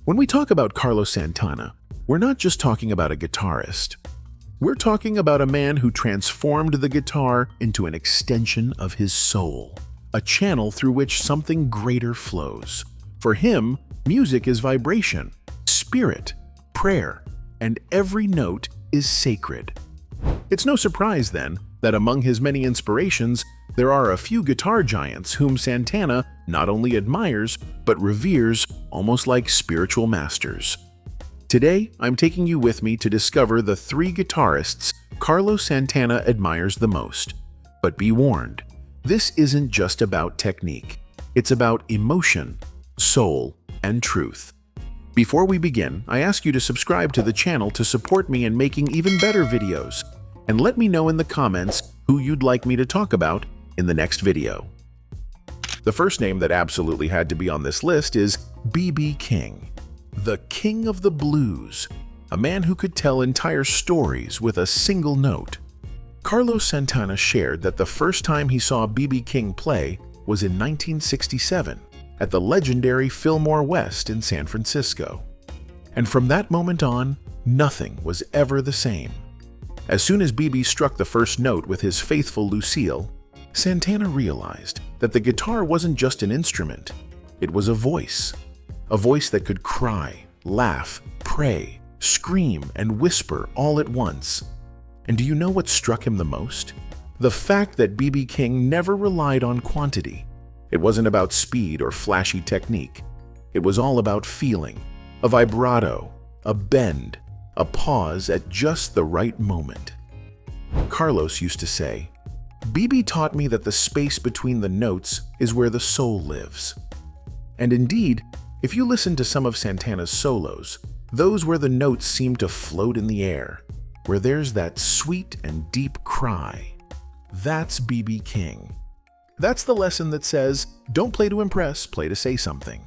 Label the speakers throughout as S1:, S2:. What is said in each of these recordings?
S1: When we talk about Carlos Santana, we're not just talking about a guitarist. We're talking about a man who transformed the guitar into an extension of his soul, a channel through which something greater flows. For him, music is vibration, spirit, prayer, and every note is sacred. It's no surprise, then, that among his many inspirations, there are a few guitar giants whom Santana not only admires, but reveres almost like spiritual masters. Today, I'm taking you with me to discover the 3 guitarists Carlos Santana admires the most. But be warned, this isn't just about technique. It's about emotion, soul, and truth. Before we begin, I ask you to subscribe to the channel to support me in making even better videos, and let me know in the comments who you'd like me to talk about in the next video. The first name that absolutely had to be on this list is B.B. King, the king of the blues, a man who could tell entire stories with a single note. Carlos Santana shared that the first time he saw B.B. King play was in 1967 at the legendary Fillmore West in San Francisco. And from that moment on, nothing was ever the same. As soon as B.B. struck the first note with his faithful Lucille, Santana realized that the guitar wasn't just an instrument, it was a voice that could cry, laugh, pray, scream, and whisper all at once. And do you know what struck him the most? The fact that B.B. King never relied on quantity. It wasn't about speed or flashy technique. It was all about feeling, a vibrato, a bend, a pause at just the right moment. Carlos used to say, "B.B. taught me that the space between the notes is where the soul lives." And indeed, if you listen to some of Santana's solos, those where the notes seem to float in the air, where there's that sweet and deep cry, that's B.B. King. That's the lesson that says, don't play to impress, play to say something.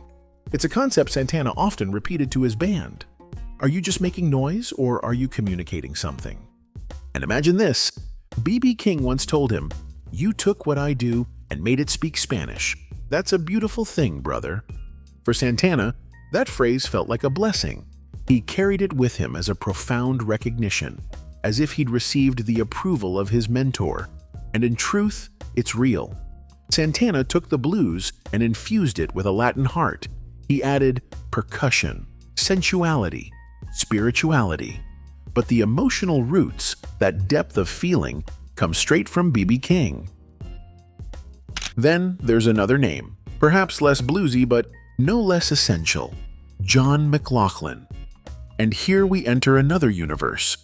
S1: It's a concept Santana often repeated to his band. Are you just making noise, or are you communicating something? And imagine this, B.B. King once told him, "You took what I do and made it speak Spanish. That's a beautiful thing, brother." For Santana, that phrase felt like a blessing. He carried it with him as a profound recognition, as if he'd received the approval of his mentor. And in truth, it's real. Santana took the blues and infused it with a Latin heart. He added percussion, sensuality, spirituality. But the emotional roots, that depth of feeling, come straight from B.B. King. Then there's another name, perhaps less bluesy but no less essential, John McLaughlin. And here we enter another universe.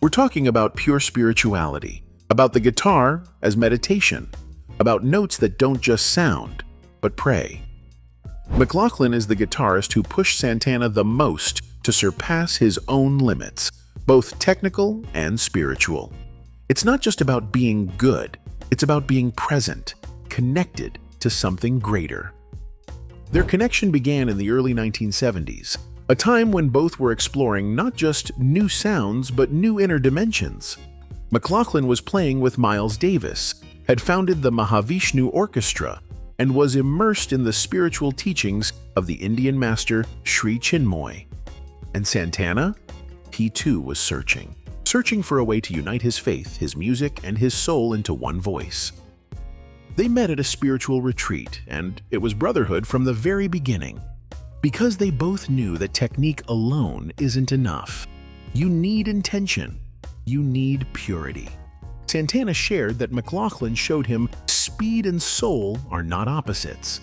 S1: We're talking about pure spirituality, about the guitar as meditation, about notes that don't just sound, but pray. McLaughlin is the guitarist who pushed Santana the most to surpass his own limits, both technical and spiritual. It's not just about being good, it's about being present, connected to something greater. Their connection began in the early 1970s, a time when both were exploring not just new sounds but new inner dimensions. McLaughlin was playing with Miles Davis, had founded the Mahavishnu Orchestra, and was immersed in the spiritual teachings of the Indian master Sri Chinmoy. And Santana? He too was searching for a way to unite his faith, his music, and his soul into one voice. They met at a spiritual retreat, and it was brotherhood from the very beginning. Because they both knew that technique alone isn't enough. You need intention. You need purity. Santana shared that McLaughlin showed him speed and soul are not opposites.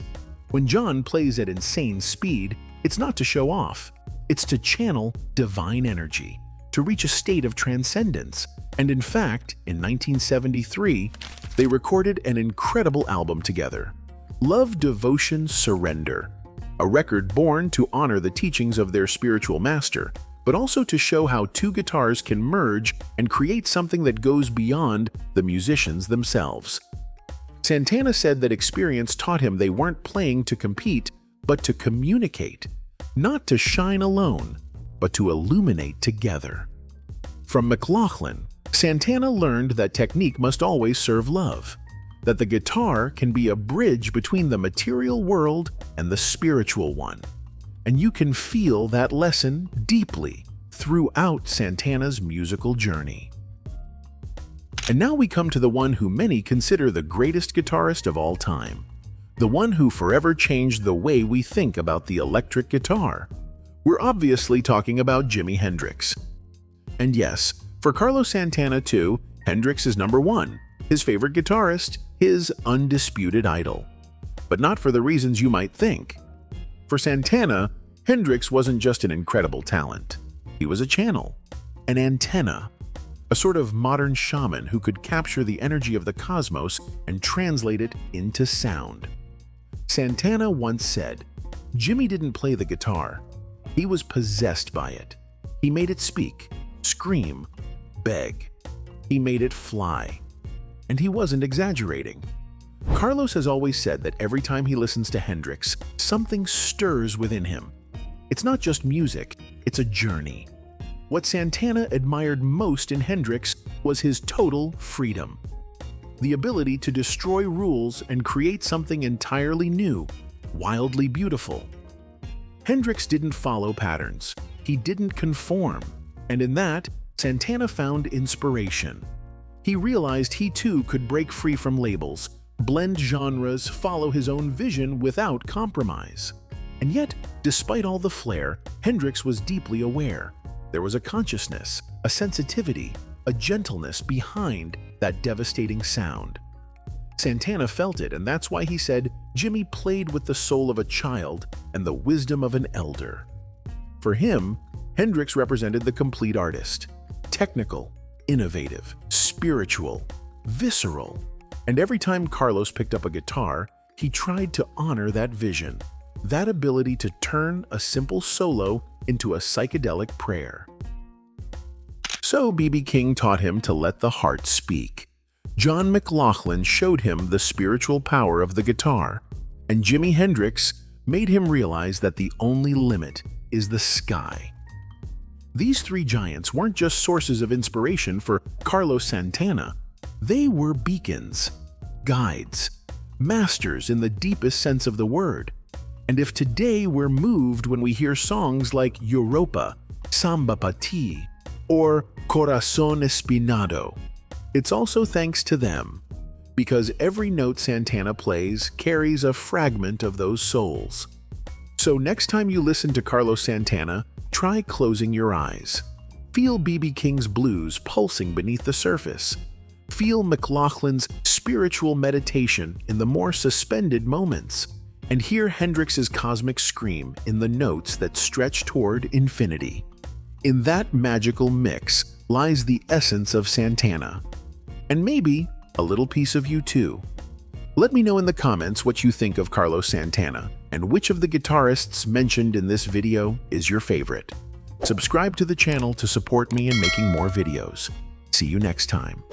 S1: When John plays at insane speed, it's not to show off. It's to channel divine energy, to reach a state of transcendence. And in fact, in 1973, they recorded an incredible album together, Love, Devotion, Surrender, a record born to honor the teachings of their spiritual master, but also to show how two guitars can merge and create something that goes beyond the musicians themselves. Santana said that experience taught him they weren't playing to compete, but to communicate, not to shine alone, but to illuminate together. From McLaughlin, Santana learned that technique must always serve love, that the guitar can be a bridge between the material world and the spiritual one. and you can feel that lesson deeply throughout Santana's musical journey. And now we come to the one who many consider the greatest guitarist of all time, the one who forever changed the way we think about the electric guitar. We're obviously talking about Jimi Hendrix. And yes, for Carlos Santana too, Hendrix is number one, his favorite guitarist, his undisputed idol. But not for the reasons you might think. For Santana, Hendrix wasn't just an incredible talent. He was a channel, an antenna, a sort of modern shaman who could capture the energy of the cosmos and translate it into sound. Santana once said, "Jimi didn't play the guitar. He was possessed by it. He made it speak, scream, beg. He made it fly." And he wasn't exaggerating. Carlos has always said that every time he listens to Hendrix, something stirs within him. It's not just music, it's a journey. What Santana admired most in Hendrix was his total freedom. The ability to destroy rules and create something entirely new, wildly beautiful. Hendrix didn't follow patterns. He didn't conform. And in that, Santana found inspiration. He realized he too could break free from labels, blend genres, follow his own vision without compromise. And yet, despite all the flair, Hendrix was deeply aware. There was a consciousness, a sensitivity, a gentleness behind that devastating sound. Santana felt it, and that's why he said Jimi played with the soul of a child and the wisdom of an elder. For him, Hendrix represented the complete artist. Technical, innovative, spiritual, visceral. And every time Carlos picked up a guitar, he tried to honor that vision, that ability to turn a simple solo into a psychedelic prayer. So B.B. King taught him to let the heart speak. John McLaughlin showed him the spiritual power of the guitar, and Jimi Hendrix made him realize that the only limit is the sky. These three giants weren't just sources of inspiration for Carlos Santana. They were beacons, guides, masters in the deepest sense of the word. And if today we're moved when we hear songs like Europa, Samba Pa Ti, or Corazón Espinado, it's also thanks to them, because every note Santana plays carries a fragment of those souls. So next time you listen to Carlos Santana, try closing your eyes. Feel B.B. King's blues pulsing beneath the surface. Feel McLaughlin's spiritual meditation in the more suspended moments. And hear Hendrix's cosmic scream in the notes that stretch toward infinity. In that magical mix lies the essence of Santana. And maybe a little piece of you too. Let me know in the comments what you think of Carlos Santana and which of the guitarists mentioned in this video is your favorite. Subscribe to the channel to support me in making more videos. See you next time.